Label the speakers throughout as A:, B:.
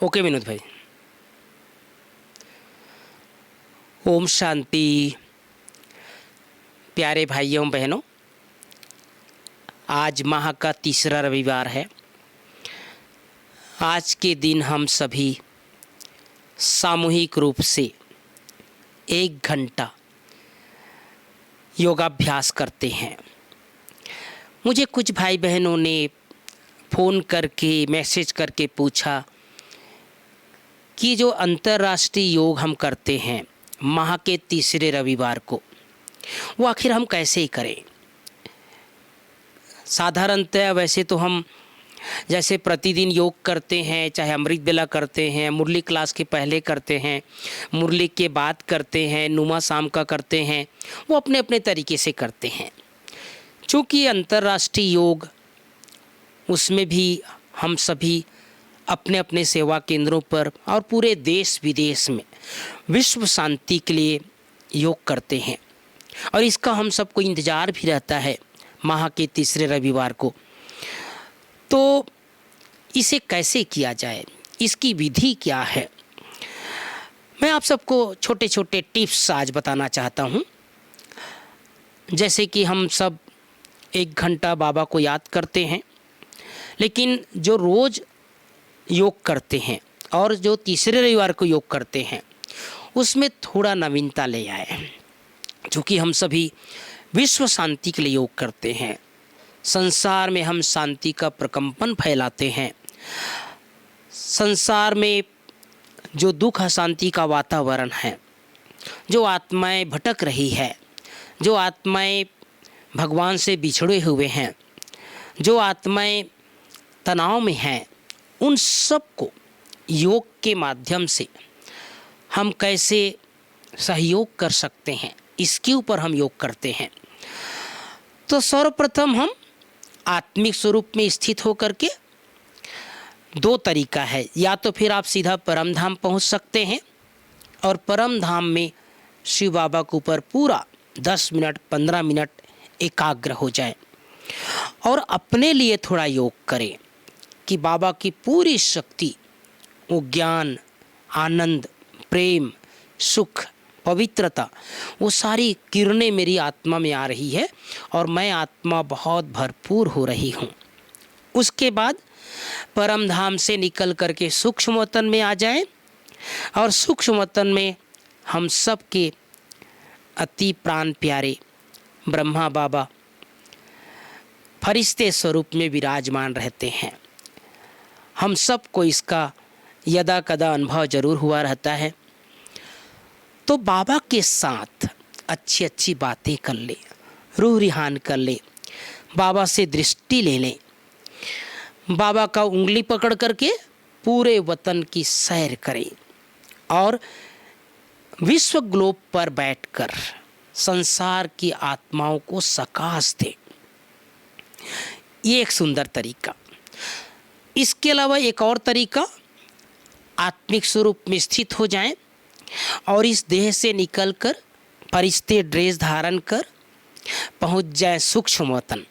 A: Okay Vinod भाई। ओम शांति। प्यारे भाइयों बहनों, आज माह का तीसरा रविवार है। आज के दिन हम सभी सामूहिक रूप से 1 घंटा योगाभ्यास करते हैं। मुझे कुछ भाई बहनों ने फ़ोन करके मैसेज करके पूछा कि जो अंतर्राष्ट्रीय योग हम करते हैं माह के तीसरे रविवार को, वो आखिर हम कैसे करें। साधारणतः वैसे तो हम जैसे प्रतिदिन योग करते हैं, चाहे अमृत बेला करते हैं, मुरली क्लास के पहले करते हैं, मुरली के बाद करते हैं, नुमा शाम का करते हैं, वो अपने अपने तरीके से करते हैं। चूँकि अंतर्राष्ट्रीय योग, उसमें भी हम सभी अपने अपने सेवा केंद्रों पर और पूरे देश विदेश में विश्व शांति के लिए योग करते हैं, और इसका हम सबको इंतज़ार भी रहता है माह के तीसरे रविवार को। तो इसे कैसे किया जाए, इसकी विधि क्या है, मैं आप सबको छोटे छोटे टिप्स आज बताना चाहता हूँ। जैसे कि हम सब 1 घंटा बाबा को याद करते हैं, लेकिन जो रोज़ योग करते हैं और जो तीसरे रविवार को योग करते हैं, उसमें थोड़ा नवीनता ले आए। क्योंकि हम सभी विश्व शांति के लिए योग करते हैं, संसार में हम शांति का प्रकंपन फैलाते हैं। संसार में जो दुख अशांति का वातावरण है, जो आत्माएं भटक रही है, जो आत्माएं भगवान से बिछड़े हुए हैं, जो आत्माएं तनाव में हैं, उन सब को योग के माध्यम से हम कैसे सहयोग कर सकते हैं, इसके ऊपर हम योग करते हैं। तो सर्वप्रथम हम आत्मिक स्वरूप में स्थित होकर के 2 तरीका है। या तो फिर आप सीधा परम धाम पहुंच सकते हैं और परम धाम में शिव बाबा के ऊपर पूरा 10 मिनट 15 मिनट एकाग्र हो जाए और अपने लिए थोड़ा योग करें कि बाबा की पूरी शक्ति, वो ज्ञान, आनंद, प्रेम, सुख, पवित्रता, वो सारी किरणें मेरी आत्मा में आ रही है और मैं आत्मा बहुत भरपूर हो रही हूँ। उसके बाद परम धाम से निकल करके सूक्ष्म वतन में आ जाएं और सूक्ष्म वतन में हम सब के अति प्राण प्यारे ब्रह्मा बाबा फरिश्ते स्वरूप में विराजमान रहते हैं। हम सबको इसका यदा कदा अनुभव जरूर हुआ रहता है। तो बाबा के साथ अच्छी अच्छी बातें कर ले, रूह रिहान कर ले, बाबा से दृष्टि ले लें, बाबा का उंगली पकड़ करके पूरे वतन की सैर करें और विश्व ग्लोब पर बैठकर संसार की आत्माओं को सकाश दें। ये एक सुंदर तरीका। इसके अलावा एक और तरीका, आत्मिक स्वरूप में स्थित हो जाएं और इस देह से निकलकर फरिश्ते ड्रेस धारण कर पहुंच जाएं सूक्ष्म वतन।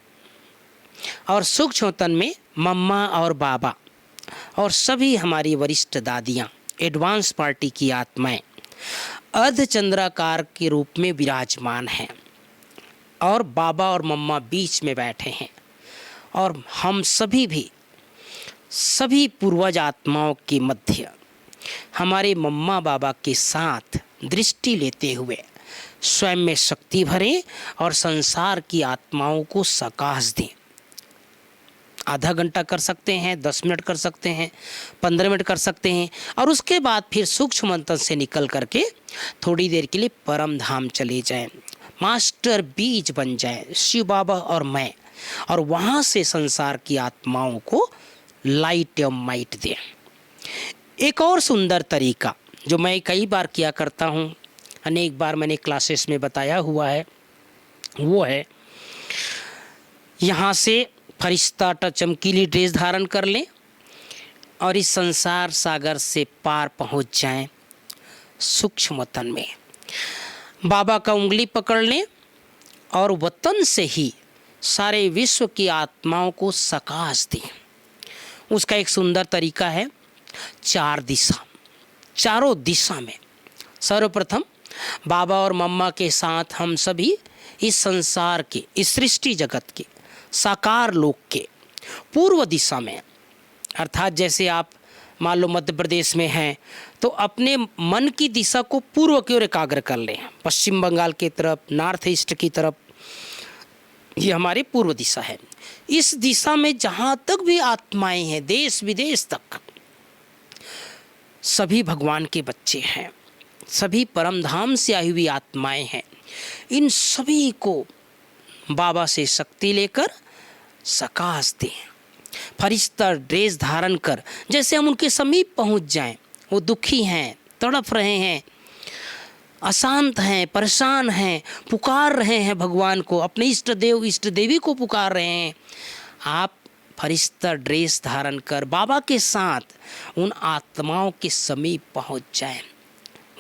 A: और सूक्ष्म वतन में मम्मा और बाबा और सभी हमारी वरिष्ठ दादियां, एडवांस पार्टी की आत्माएं अर्धचंद्राकार के रूप में विराजमान हैं और बाबा और मम्मा बीच में बैठे हैं और हम सभी भी सभी पूर्वज आत्माओं के मध्य हमारे मम्मा बाबा के साथ दृष्टि लेते हुए स्वयं में शक्ति भरें और संसार की आत्माओं को सकाश दें। आधा घंटा कर सकते हैं, 10 मिनट कर सकते हैं, 15 मिनट कर सकते हैं और उसके बाद फिर सूक्ष्म मंत्र से निकल करके थोड़ी देर के लिए परम धाम चले जाएं, मास्टर बीज बन जाएं शिव बाबा और मैं, और वहाँ से संसार की आत्माओं को लाइट एवं माइट दें। एक और सुंदर तरीका जो मैं कई बार किया करता हूँ, अनेक बार मैंने क्लासेस में बताया हुआ है, वो है यहाँ से फरिश्ता चमकीली ड्रेस धारण कर लें और इस संसार सागर से पार पहुँच जाएं सूक्ष्म वतन में। बाबा का उंगली पकड़ लें और वतन से ही सारे विश्व की आत्माओं को सकाश दें। उसका एक सुंदर तरीका है, 4 दिशा, चारों दिशा में सर्वप्रथम बाबा और मम्मा के साथ हम सभी इस संसार के, इस सृष्टि जगत के, साकार लोक के पूर्व दिशा में, अर्थात जैसे आप मान लो मध्य प्रदेश में हैं तो अपने मन की दिशा को पूर्व की ओर एकाग्र कर लें, पश्चिम बंगाल की तरफ, नॉर्थ ईस्ट की तरफ, ये हमारी पूर्व दिशा है। इस दिशा में जहाँ तक भी आत्माएं हैं, देश विदेश तक, सभी भगवान के बच्चे हैं, सभी परम धाम से आई हुई आत्माएं हैं। इन सभी को बाबा से शक्ति लेकर सकाश दें, फरिश्ता ड्रेस धारण कर, जैसे हम उनके समीप पहुंच जाएं। वो दुखी हैं, तड़प रहे हैं, अशांत हैं, परेशान हैं, पुकार रहे हैं भगवान को, अपने इष्ट देव इष्ट देवी को पुकार रहे हैं। आप फरिश्ता ड्रेस धारण कर बाबा के साथ उन आत्माओं के समीप पहुंच जाएं,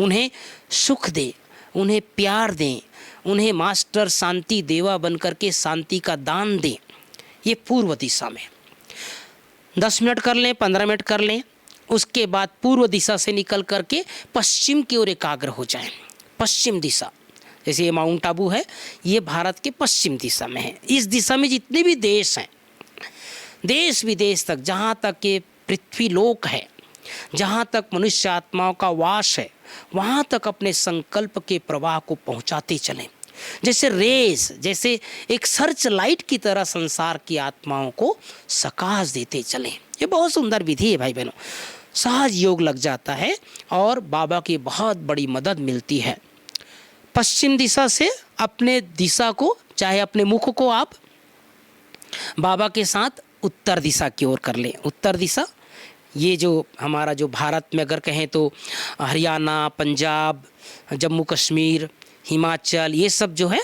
A: उन्हें सुख दें, उन्हें प्यार दें, उन्हें मास्टर शांति देवा बनकर के शांति का दान दें। ये पूर्व दिशा में 10 मिनट कर लें, 15 मिनट कर लें। उसके बाद पूर्व दिशा से निकल करके पश्चिम की ओर एकाग्र हो जाएं। पश्चिम दिशा, जैसे ये माउंट आबू है, ये भारत के पश्चिम दिशा में है। इस दिशा में जितने भी देश हैं, देश विदेश तक, जहाँ तक ये पृथ्वी लोक है, जहाँ तक मनुष्य आत्माओं का वास है, वहाँ तक अपने संकल्प के प्रवाह को पहुँचाते चलें। जैसे रेस, जैसे एक सर्च लाइट की तरह संसार की आत्माओं को सकाश देते चलें। ये बहुत सुंदर विधि है भाई बहनों, सहज योग लग जाता है और बाबा की बहुत बड़ी मदद मिलती है। पश्चिम दिशा से अपने दिशा को, चाहे अपने मुख को आप बाबा के साथ उत्तर दिशा की ओर कर लें। उत्तर दिशा, ये जो हमारा जो भारत में अगर कहें तो हरियाणा, पंजाब, जम्मू कश्मीर, हिमाचल, ये सब जो है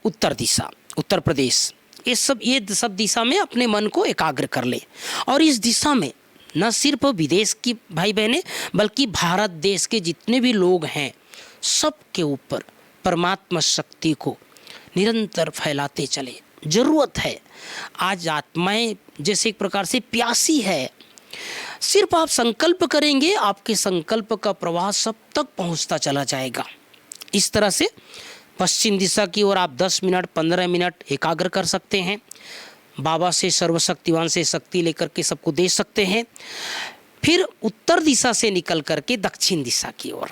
A: उत्तर दिशा, उत्तर प्रदेश, ये सब दिशा में अपने मन को एकाग्र कर ले। और इस दिशा में न सिर्फ विदेश की भाई बहनें, बल्कि भारत देश के जितने भी लोग हैं, सब के ऊपर परमात्मा शक्ति को निरंतर फैलाते चले। ज़रूरत है, आज आत्माएं जैसे एक प्रकार से प्यासी है। सिर्फ आप संकल्प करेंगे, आपके संकल्प का प्रवाह सब तक पहुंचता चला जाएगा। इस तरह से पश्चिम दिशा की ओर आप 10 मिनट 15 मिनट एकाग्र कर सकते हैं। बाबा से, सर्वशक्तिवान से शक्ति लेकर के सबको दे सकते हैं। फिर उत्तर दिशा से निकल करके दक्षिण दिशा की ओर,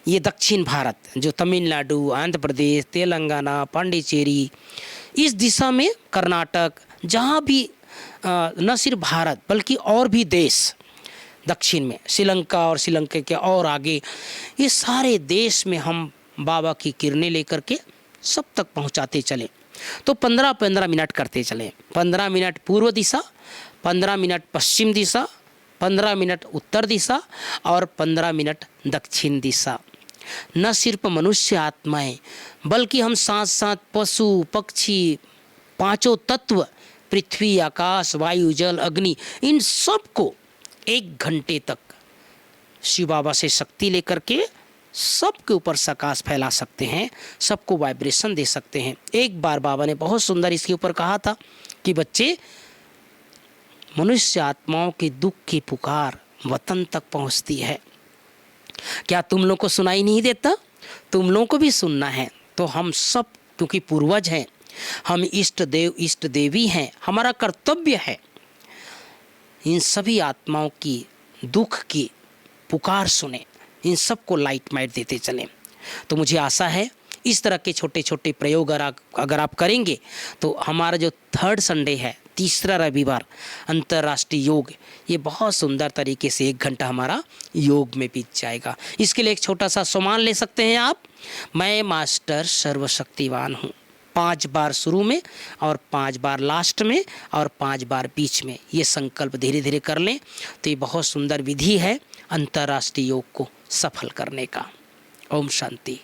A: ये दक्षिण भारत जो तमिलनाडु, आंध्र प्रदेश, तेलंगाना, पांडिचेरी, इस दिशा में कर्नाटक, जहाँ भी न सिर्फ भारत बल्कि और भी देश दक्षिण में, श्रीलंका और श्रीलंका के और आगे, ये सारे देश में हम बाबा की किरणें लेकर के सब तक पहुंचाते चले। तो 15-15 मिनट करते चले। 15 मिनट पूर्व दिशा, 15 मिनट पश्चिम दिशा, 15 मिनट उत्तर दिशा और 15 मिनट दक्षिण दिशा। न सिर्फ मनुष्य आत्माएं बल्कि हम साथ साथ पशु पक्षी, पांचों तत्व, पृथ्वी, आकाश, वायु, जल, अग्नि, इन सब को 1 घंटे तक शिव बाबा से शक्ति लेकर के सबके ऊपर सकाश फैला सकते हैं, सबको वाइब्रेशन दे सकते हैं। एक बार बाबा ने बहुत सुंदर इसके ऊपर कहा था कि बच्चे, मनुष्य आत्माओं के दुख की पुकार वतन तक पहुंचती है। क्या तुम लोग को सुनाई नहीं देता? तुम लोगों को भी सुनना है। तो हम सब, क्योंकि पूर्वज हैं, हम इष्ट देव इष्ट देवी हैं, हमारा कर्तव्य है इन सभी आत्माओं की दुख की पुकार सुने, इन सबको लाइट माइट देते चलें। तो मुझे आशा है इस तरह के छोटे छोटे प्रयोग अगर आप करेंगे तो हमारा जो 3rd संडे है, तीसरा रविवार, अंतर्राष्ट्रीय योग, ये बहुत सुंदर तरीके से 1 घंटा हमारा योग में बीत जाएगा। इसके लिए एक छोटा सा सम्मान ले सकते हैं आप। मैं मास्टर सर्वशक्तिवान हूँ। 5 बार शुरू में और 5 बार लास्ट में और 5 बार बीच में, ये संकल्प धीरे धीरे कर लें तो ये बहुत सुंदर विधि है अंतर्राष्ट्रीय योग को सफल करने का। ओम शांति।